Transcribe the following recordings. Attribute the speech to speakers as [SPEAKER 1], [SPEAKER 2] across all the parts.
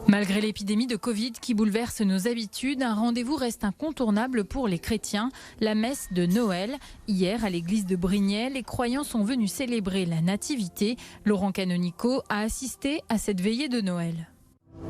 [SPEAKER 1] Malgré l'épidémie de Covid qui bouleverse nos habitudes, un rendez-vous reste incontournable pour les chrétiens, la messe de Noël. Hier, à l'église de Brignais, les croyants sont venus célébrer la Nativité. Laurent Canonico a assisté à cette veillée de Noël.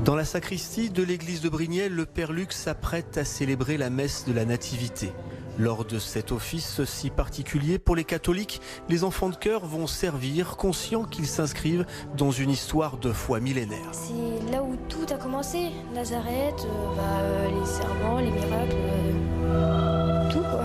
[SPEAKER 2] Dans la sacristie de l'église de Brignais, le Père Luc s'apprête à célébrer la messe de la Nativité. Lors de cet office si particulier pour les catholiques, les enfants de chœur vont servir, conscients qu'ils s'inscrivent dans une histoire de foi millénaire.
[SPEAKER 3] C'est là où tout a commencé, Nazareth, les serments, les miracles, tout quoi.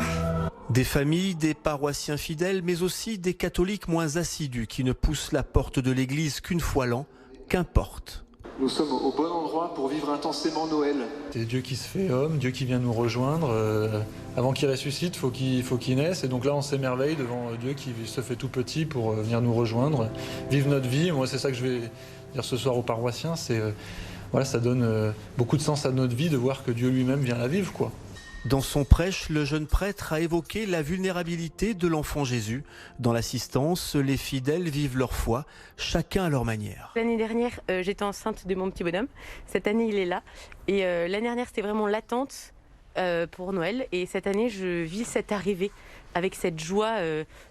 [SPEAKER 2] Des familles, des paroissiens fidèles, mais aussi des catholiques moins assidus qui ne poussent la porte de l'église qu'une fois l'an, qu'importe.
[SPEAKER 4] Nous sommes au bon endroit pour vivre intensément Noël.
[SPEAKER 5] C'est Dieu qui se fait homme, Dieu qui vient nous rejoindre. Avant qu'il ressuscite, faut qu'il naisse. Et donc là, on s'émerveille devant Dieu qui se fait tout petit pour venir nous rejoindre, vivre notre vie. Moi, c'est ça que je vais dire ce soir aux paroissiens. Ça donne beaucoup de sens à notre vie de voir que Dieu lui-même vient la vivre, quoi.
[SPEAKER 2] Dans son prêche, le jeune prêtre a évoqué la vulnérabilité de l'enfant Jésus. Dans l'assistance, les fidèles vivent leur foi, chacun à leur manière.
[SPEAKER 6] L'année dernière, j'étais enceinte de mon petit bonhomme. Cette année, il est là. Et l'année dernière, c'était vraiment l'attente pour Noël. Et cette année, je vis cette arrivée avec cette joie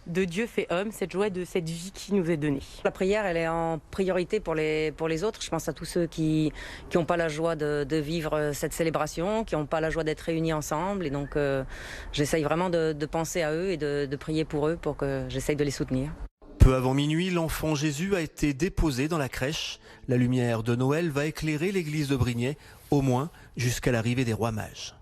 [SPEAKER 6] de Dieu fait homme, cette joie de cette vie qui nous est donnée.
[SPEAKER 7] La prière, elle est en priorité pour les autres. Je pense à tous ceux qui n'ont pas la joie de vivre cette célébration, qui n'ont pas la joie d'être réunis ensemble. Et donc, j'essaye vraiment de penser à eux et de prier pour eux pour que j'essaye de les soutenir.
[SPEAKER 2] Peu avant minuit, l'enfant Jésus a été déposé dans la crèche. La lumière de Noël va éclairer l'église de Brignais, au moins jusqu'à l'arrivée des rois mages.